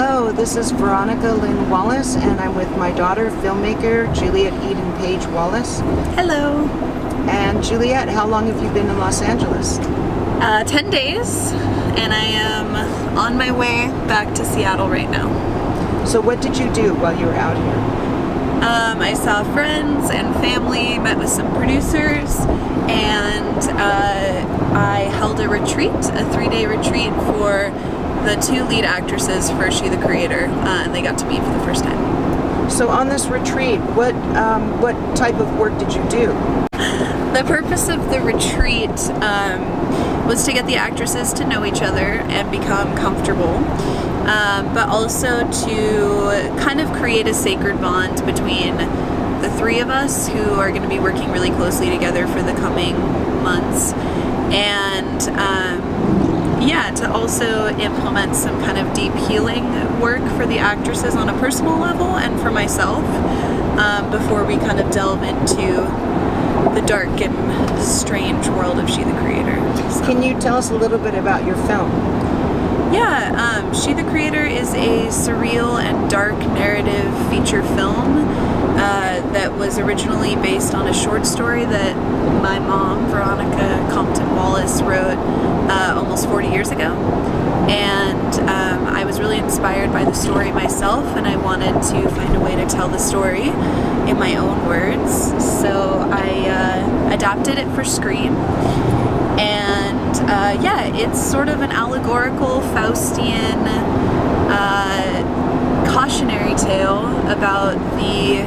Hello, this is Veronica Lynn Wallace, and I'm with my daughter, filmmaker Juliette Eden Page Wallace. Hello. And Juliette, how long have you been in Los Angeles? 10 days, and I am on my way back to Seattle right now. So what did you do while you were out here? I saw friends and family, met with some producers, and I held a retreat, a 3-day retreat for the 2 lead actresses for She the Creator, and they got to meet for the first time. So on this retreat, what type of work did you do? The purpose of the retreat was to get the actresses to know each other and become comfortable, but also to kind of create a sacred bond between the 3 of us who are going to be working really closely together for the coming months, and to also implement some kind of deep healing work for the actresses on a personal level and for myself before we kind of delve into the dark and strange world of She the Creator. So. Can you tell us a little bit about your film? Yeah, She the Creator is a surreal and dark narrative feature film that was originally based on a short story that my mom, Veronica Compton Wallace, wrote almost 40 years ago. And I was really inspired by the story myself, and I wanted to find a way to tell the story in my own words. So I adapted it for screen. And it's sort of an allegorical Faustian cautionary tale about the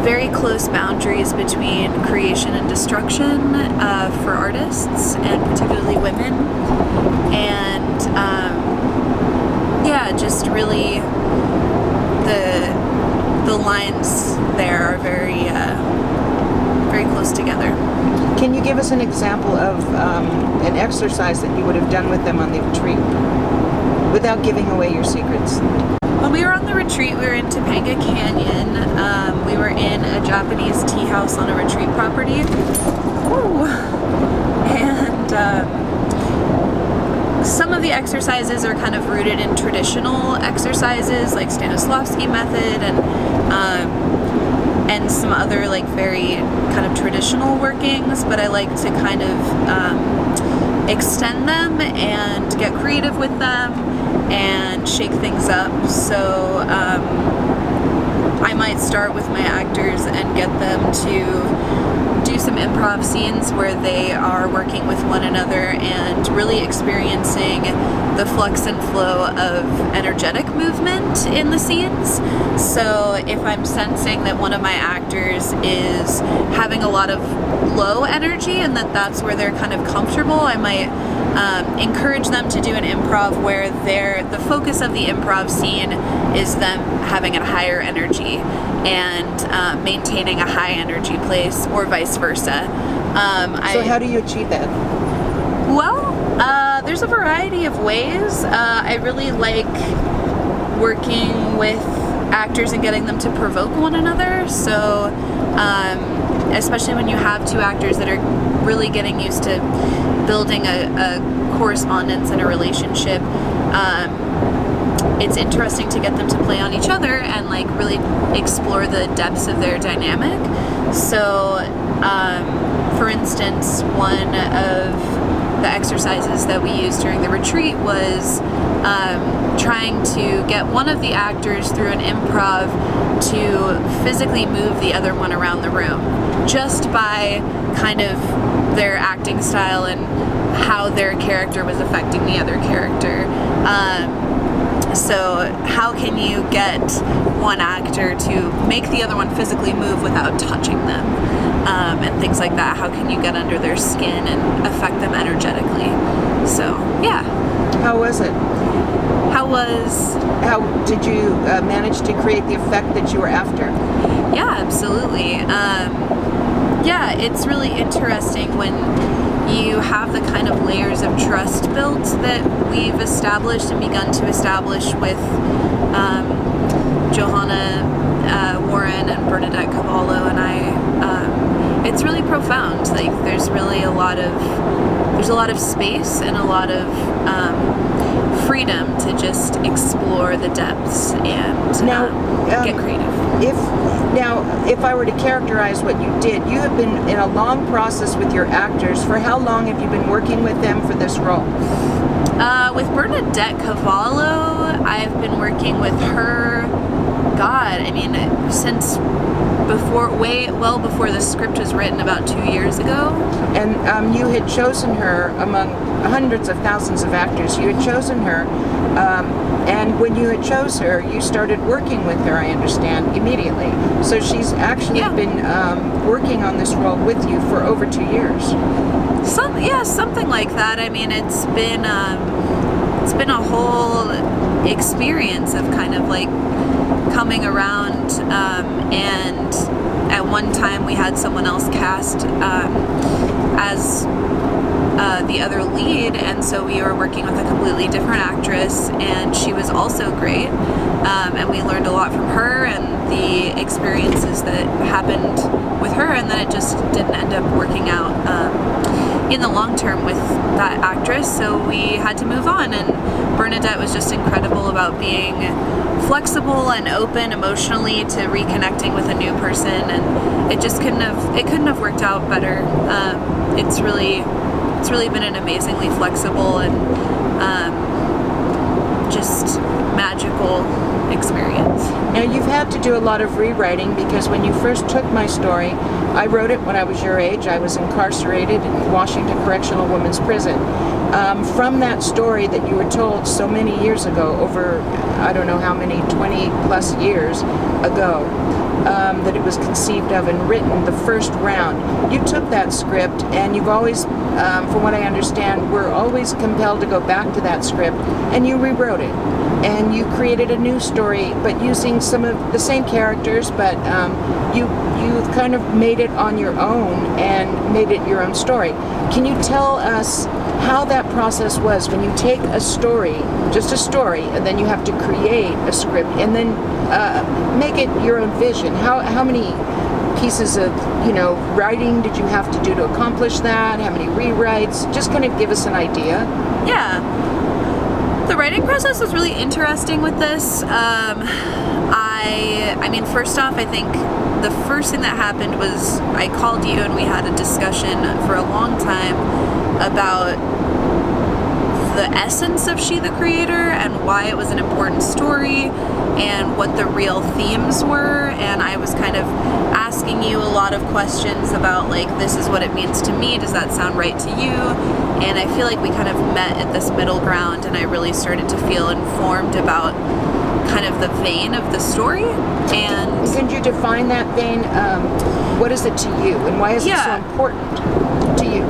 very close boundaries between creation and destruction for artists, and particularly women. And just really the lines there are very very close together. Can you give us an example of an exercise that you would have done with them on the retreat without giving away your secrets? When we were on the retreat, we were in Topanga Canyon. We were in a Japanese tea house on a retreat property. Ooh. And some of the exercises are kind of rooted in traditional exercises like Stanislavski method and some other like very kind of traditional workings, but I like to kind of extend them and get creative with them and shake things up. So I might start with my actors and get them to do some improv scenes where they are working with one another and really experiencing the flux and flow of energetic movement in the scenes. So if I'm sensing that one of my actors is having a lot of low energy and that's where they're kind of comfortable, I might encourage them to do an improv where the focus of the improv scene is them having a higher energy and maintaining a high energy place, or vice versa. So how do you achieve that? Well, there's a variety of ways. I really like working with actors and getting them to provoke one another. So especially when you have 2 actors that are really getting used to building a correspondence and a relationship, it's interesting to get them to play on each other and like really explore the depths of their dynamic. So for instance, one of the exercises that we used during the retreat was trying to get one of the actors through an improv to physically move the other one around the room, just by kind of their acting style and how their character was affecting the other character. So how can you get one actor to make the other one physically move without touching them, and things like that? How can you get under their skin and affect them energetically? So yeah. How was it? How did you manage to create the effect that you were after? Yeah, absolutely. It's really interesting when you have the kind of layers of trust built that we've established and begun to establish with Johanna Warren and Bernadette Cavallo and I. It's really profound. Like there's really a lot of space and a lot of freedom to just explore the depths and get creative. If I were to characterize what you did, you have been in a long process with your actors. For how long have you been working with them for this role? With Bernadette Cavallo, I've been working with her, since well before the script was written, about 2 years ago. And you had chosen her among hundreds of thousands of actors. You had chosen her, and when you had chose her, you started working with her, I understand, immediately. So she's actually been working on this role with you for over 2 years. Something like that. I mean, it's been a whole experience of kind of like coming around, and at one time we had someone else cast as the other lead, and so we were working with a completely different actress, and she was also great, and we learned a lot from her and the experiences that happened with her, and then it just didn't end up working out in the long term with that actress, so we had to move on. And Bernadette was just incredible about being flexible and open emotionally to reconnecting with a new person, and it couldn't have worked out better. It's really been an amazingly flexible and just magical experience. Now, you've had to do a lot of rewriting, because when you first took my story, I wrote it when I was your age. I was incarcerated in Washington Correctional Women's Prison. From that story that you were told so many years ago, over I don't know how many, 20 plus years ago, that it was conceived of and written, the first round, you took that script, and you've always, from what I understand, were always compelled to go back to that script, and you rewrote it. And you created a new story, but using some of the same characters, but you kind of made it on your own and made it your own story. Can you tell us how that process was when you take a story, just a story, and then you have to create a script and then make it your own vision? How many pieces of writing did you have to do to accomplish that? How many rewrites? Just kind of give us an idea. Yeah. The writing process was really interesting with this. I mean, first off, I think the first thing that happened was I called you and we had a discussion for a long time about the essence of She the Creator and why it was an important story and what the real themes were. And I was kind of asking you a lot of questions about, like, this is what it means to me. Does that sound right to you? And I feel like we kind of met at this middle ground, and I really started to feel informed about kind of the vein of the story. And could you define that vein? What is it to you, and why is it so important to you?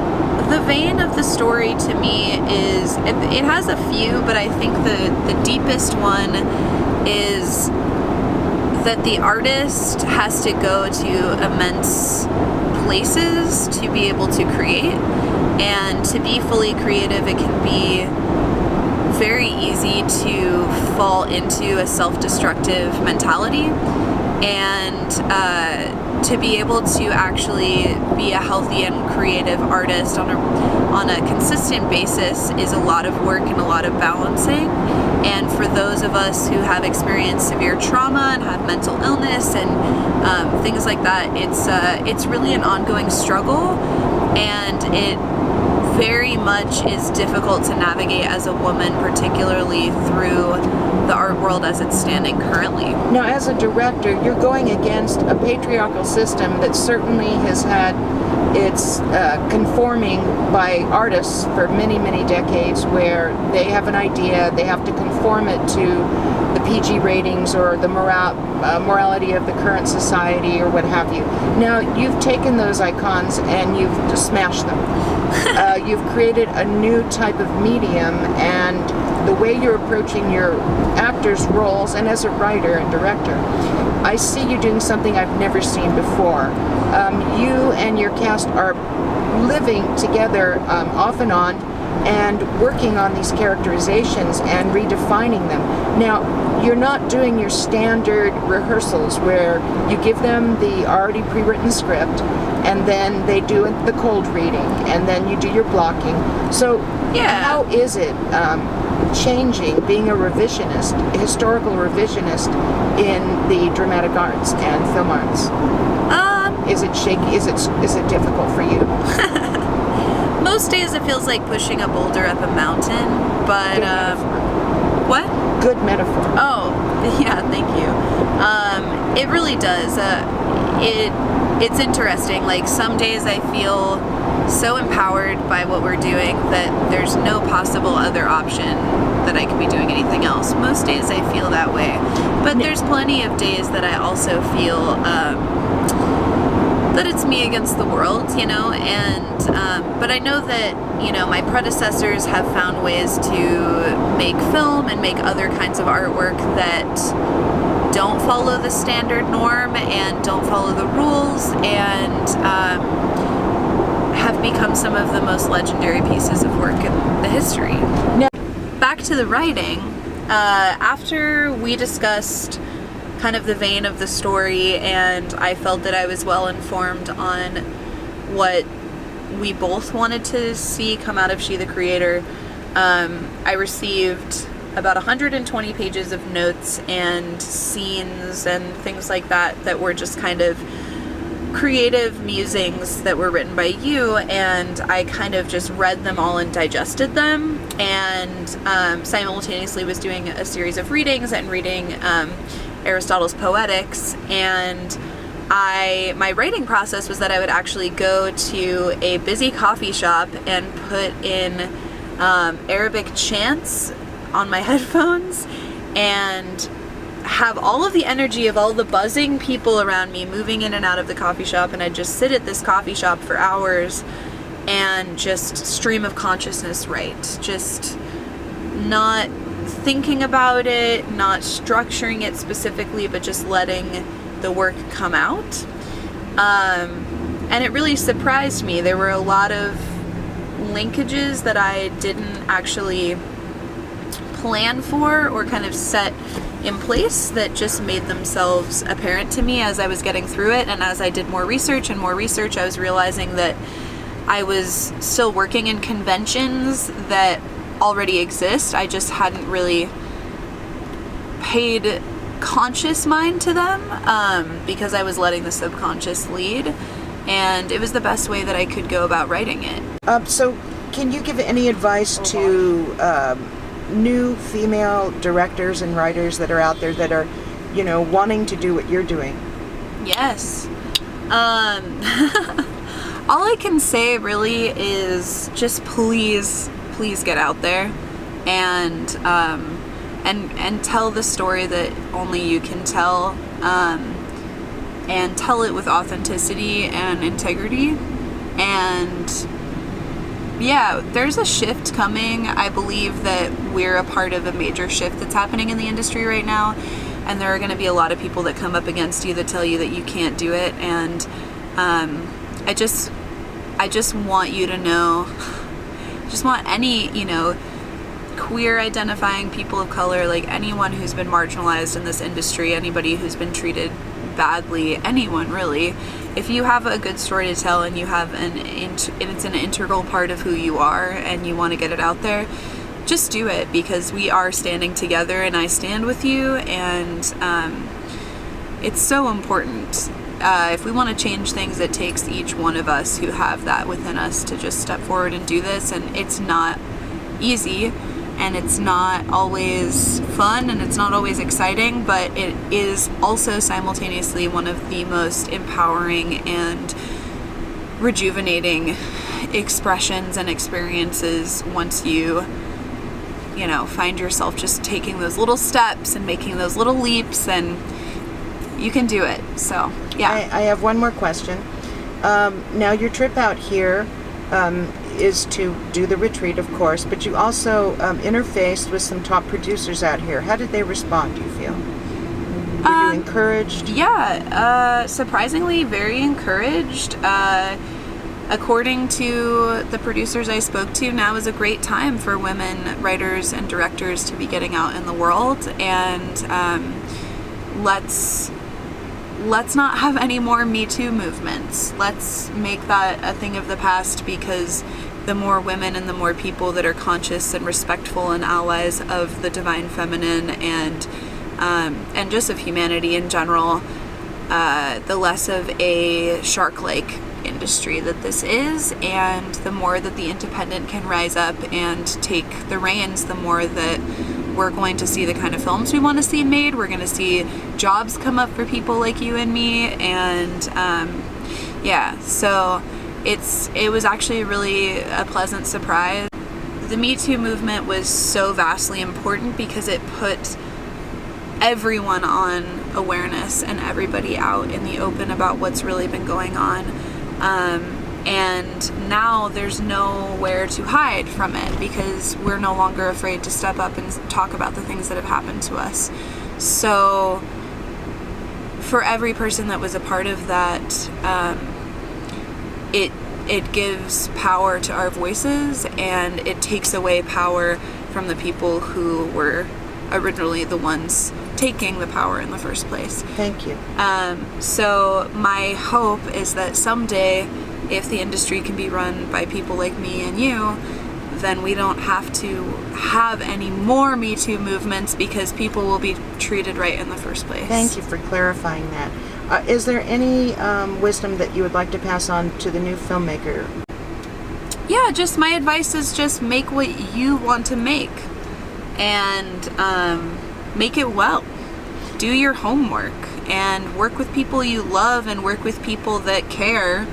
The vein of the story to me is, it has a few, but I think the deepest one is that the artist has to go to immense places to be able to create. And to be fully creative, it can be very easy to fall into a self-destructive mentality. And to be able to actually be a healthy and creative artist on a consistent basis is a lot of work and a lot of balancing. And for those of us who have experienced severe trauma and have mental illness and things like that, it's really an ongoing struggle, and it very much is difficult to navigate as a woman, particularly through the art world as it's standing currently. Now, as a director, you're going against a patriarchal system that certainly has had its conforming by artists for many, many decades, where they have an idea, they have to conform it to the PG ratings or the morality of the current society or what have you. Now, you've taken those icons and you've just smashed them. You've created a new type of medium, and the way you're approaching your actors' roles, and as a writer and director, I see you doing something I've never seen before. You and your cast are living together off and on, and working on these characterizations and redefining them. Now, you're not doing your standard rehearsals where you give them the already pre-written script and then they do the cold reading and then you do your blocking. So how is it changing, being a revisionist, a historical revisionist in the dramatic arts and film arts? Is it shaky? Is it difficult for you? Most days it feels like pushing a boulder up a mountain, but Good metaphor. what? Good metaphor. Oh, yeah, thank you. It really does. It's interesting. Like, some days I feel so empowered by what we're doing that there's no possible other option that I could be doing anything else. Most days I feel that way. But there's plenty of days that I also feel that it's me against the world, you know, and but I know that, you know, my predecessors have found ways to make film and make other kinds of artwork that don't follow the standard norm and don't follow the rules, and have become some of the most legendary pieces of work in the history. Now, back to the writing, after we discussed kind of the vein of the story, and I felt that I was well informed on what we both wanted to see come out of She the Creator, I received about 120 pages of notes and scenes and things like that were just kind of creative musings that were written by you, and I kind of just read them all and digested them, and simultaneously was doing a series of readings and reading Aristotle's Poetics. And my writing process was that I would actually go to a busy coffee shop and put in Arabic chants on my headphones and have all of the energy of all the buzzing people around me moving in and out of the coffee shop, and I'd just sit at this coffee shop for hours and just stream of consciousness write, just not thinking about it, not structuring it specifically, but just letting the work come out. And it really surprised me. There were a lot of linkages that I didn't actually plan for or kind of set in place that just made themselves apparent to me as I was getting through it. And as I did more research, I was realizing that I was still working in conventions that already exist. I just hadn't really paid conscious mind to them because I was letting the subconscious lead, and it was the best way that I could go about writing it. So can you give any advice to new female directors and writers that are out there that are, you know, wanting to do what you're doing? Yes. All I can say really is just please get out there and tell the story that only you can tell, and tell it with authenticity and integrity. And yeah, there's a shift coming. I believe that we're a part of a major shift that's happening in the industry right now, and there are going to be a lot of people that come up against you that tell you that you can't do it. And I just want you to know, just want any, you know, queer identifying people of color, like anyone who's been marginalized in this industry, anybody who's been treated badly, anyone really, if you have a good story to tell and you have and it's an integral part of who you are and you want to get it out there, just do it, because we are standing together and I stand with you, and it's so important. If we want to change things, it takes each one of us who have that within us to just step forward and do this. And it's not easy, and it's not always fun, and it's not always exciting, but it is also simultaneously one of the most empowering and rejuvenating expressions and experiences once you know, find yourself just taking those little steps and making those little leaps, and you can do it. So yeah. I have one more question. Now, your trip out here is to do the retreat, of course, but you also interfaced with some top producers out here. How did they respond, do you feel? Were you encouraged? Yeah, surprisingly very encouraged. According to the producers I spoke to, now is a great time for women writers and directors to be getting out in the world, and let's not have any more Me Too movements. Let's make that a thing of the past, because the more women and the more people that are conscious and respectful and allies of the divine feminine and just of humanity in general, the less of a shark-like industry that this is, and the more that the independent can rise up and take the reins, the more that we're going to see the kind of films we want to see made. We're going to see jobs come up for people like you and me, and so it was actually really a pleasant surprise. The Me Too movement was so vastly important because it put everyone on awareness and everybody out in the open about what's really been going on. And now there's nowhere to hide from it because we're no longer afraid to step up and talk about the things that have happened to us. So for every person that was a part of that, it gives power to our voices, and it takes away power from the people who were originally the ones taking the power in the first place. Thank you. So my hope is that someday, if the industry can be run by people like me and you, then we don't have to have any more Me Too movements because people will be treated right in the first place. Thank you for clarifying that. Is there any wisdom that you would like to pass on to the new filmmaker? Yeah, just my advice is just make what you want to make, and make it well. Do your homework and work with people you love and work with people that care,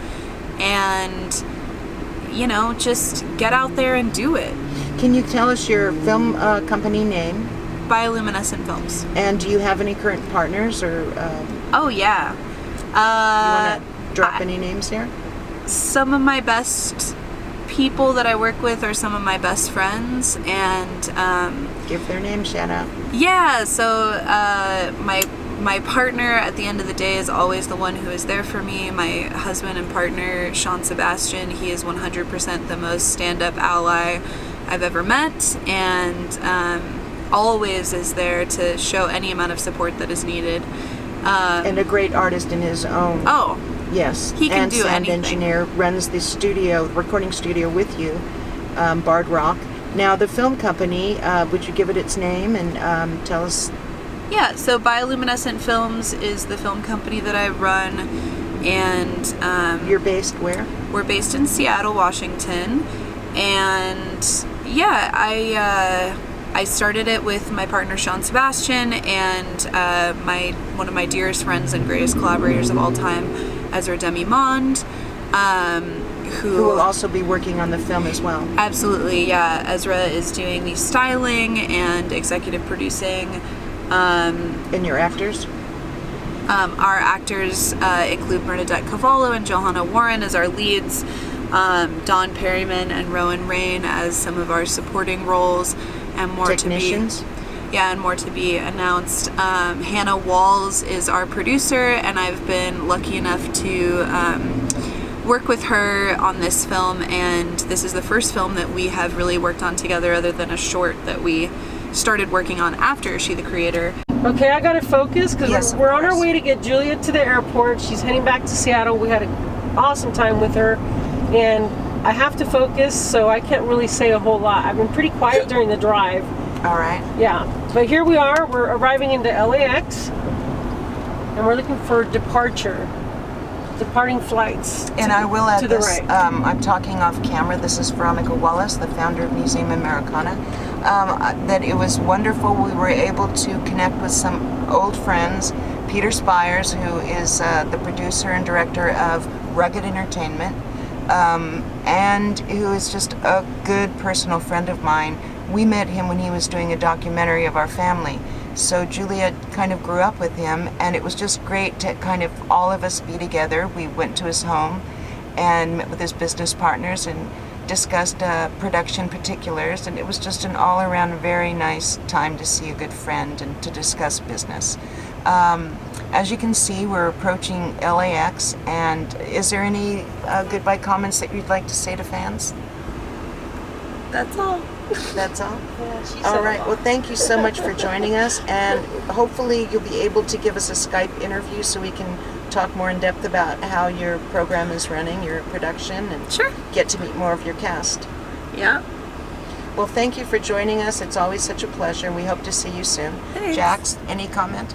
and just get out there and do it. Can you tell us your film company name? Bioluminescent Films. And do you have any current partners or Oh yeah. you want to drop any names here? Some of my best people that I work with are some of my best friends, and give their name shout out. Yeah, so my partner at the end of the day is always the one who is there for me. My husband and partner, Sean Sebastian, he is 100% the most stand-up ally I've ever met, and always is there to show any amount of support that is needed. And a great artist in his own. Oh, yes. He can and do sound anything. engineer, runs the recording studio with you, Bard Rock. Now the film company, would you give it its name and tell us? Yeah, so Bioluminescent Films is the film company that I run, and You're based where? we're based in Seattle, Washington, and yeah, I started it with my partner Sean Sebastian and one of my dearest friends and greatest collaborators of all time, Ezra Demi-Monde, who will also be working on the film as well. Absolutely, yeah. Ezra is doing the styling and executive producing. And your actors? Our actors include Bernadette Cavallo and Johanna Warren as our leads, Dawn Perryman and Rowan Rain as some of our supporting roles, and more Technicians? and more to be announced. Hannah Walls is our producer, and I've been lucky enough to work with her on this film, and this is the first film that we have really worked on together other than a short that we started working on after She the Creator. Okay, I gotta focus because Yes, of we're on our course. way to get Juliette to the airport. She's heading back to Seattle. We had an awesome time with her, and I have to focus, so I can't really say a whole lot. I've been pretty quiet during the drive. All right. Yeah, but here we are. We're arriving into LAX, and we're looking for departing flights. And I will add to the this, right. I'm talking off camera, this is Veronica Wallace, the founder of Museum Americana, that it was wonderful. We were able to connect with some old friends. Peter Spires, who is the producer and director of Rugged Entertainment, and who is just a good personal friend of mine. We met him when he was doing a documentary of our family. So Juliette kind of grew up with him, and it was just great to kind of all of us be together. We went to his home and met with his business partners and discussed production particulars, and it was just an all-around very nice time to see a good friend and to discuss business. As you can see, we're approaching LAX, and is there any goodbye comments that you'd like to say to fans? That's all. That's all? Yeah, she All said right. a lot. Well, thank you so much for joining us, and hopefully you'll be able to give us a Skype interview so we can talk more in depth about how your program is running, your production, and Sure. get to meet more of your cast. Yeah. Well, thank you for joining us. It's always such a pleasure. We hope to see you soon. Thanks. Jax, any comment?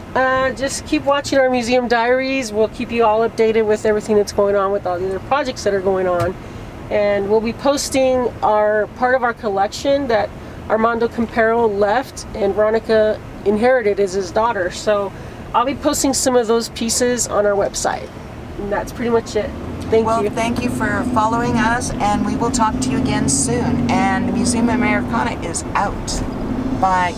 Just keep watching our museum diaries. We'll keep you all updated with everything that's going on with all the other projects that are going on. And we'll be posting our part of our collection that Armando Campero left and Veronica inherited as his daughter. So I'll be posting some of those pieces on our website. And that's pretty much it. Thank Well, you. thank you for following us, and we will talk to you again soon. And Museum Americana is out. Bye.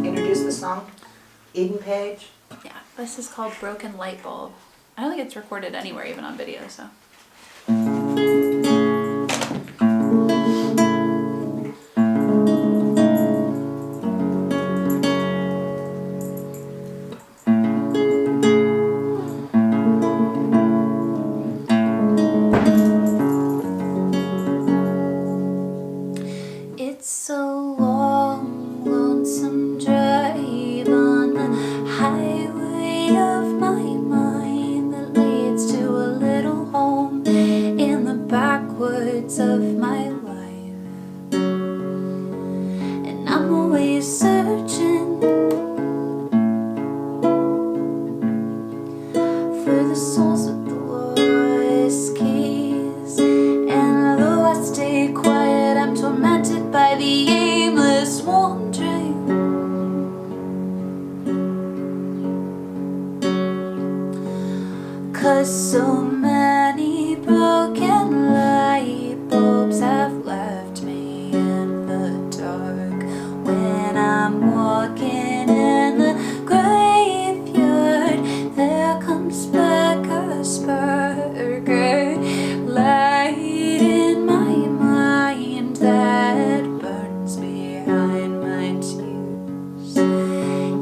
Introduce the song. Eden Page. Yeah. This is called Broken Light Bulb. I don't think it's recorded anywhere, even on video, so. It's a long, lonesome drive on the highway of my mind that leads to a little home in the backwoods of my life. And I'm always searching for the souls with the lost keys. And though I stay quiet, I'm tormented by the aimless wandering. 'Cause so many broken light bulbs have left me in the dark. When I'm walking in the graveyard, there comes back a spark, light in my mind that burns behind my tears.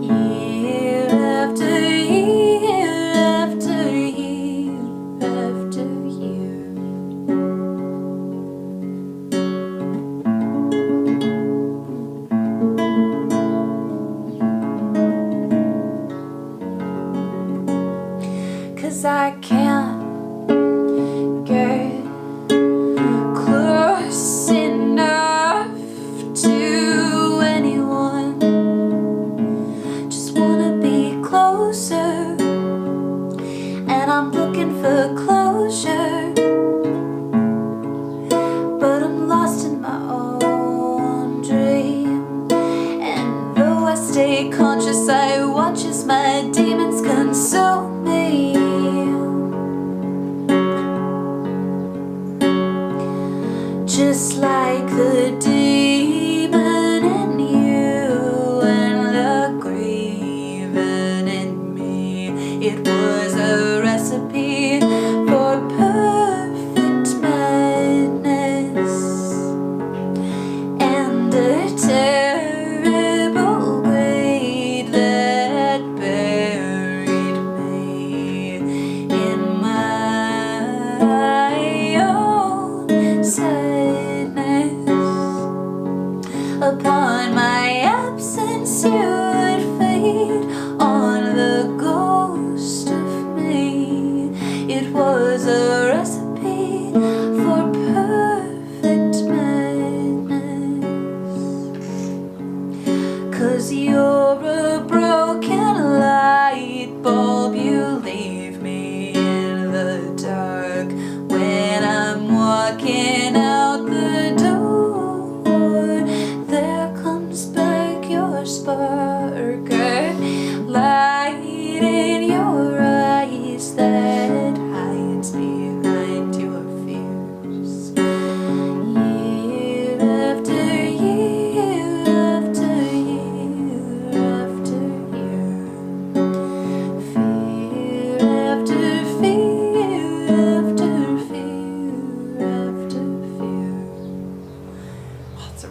Year after year after year after year. 'Cause I can't get close enough to anyone. Just wanna be closer, and I'm looking for closure, but I'm lost in my own dream. And though I stay conscious, I watch as my demons consume me. Just like the demon in you and the graven in me. It was a recipe for perfect madness and a terrible grade that buried me in my own sadness. Upon my absence, you would fade on the ghost of me. It was a recipe for perfect madness. 'Cause you're a broken light bulb, you leave me in the dark when I'm walking out the door. There comes back your spark, light in your eyes that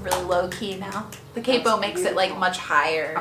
really low key now. The capo makes it like much higher.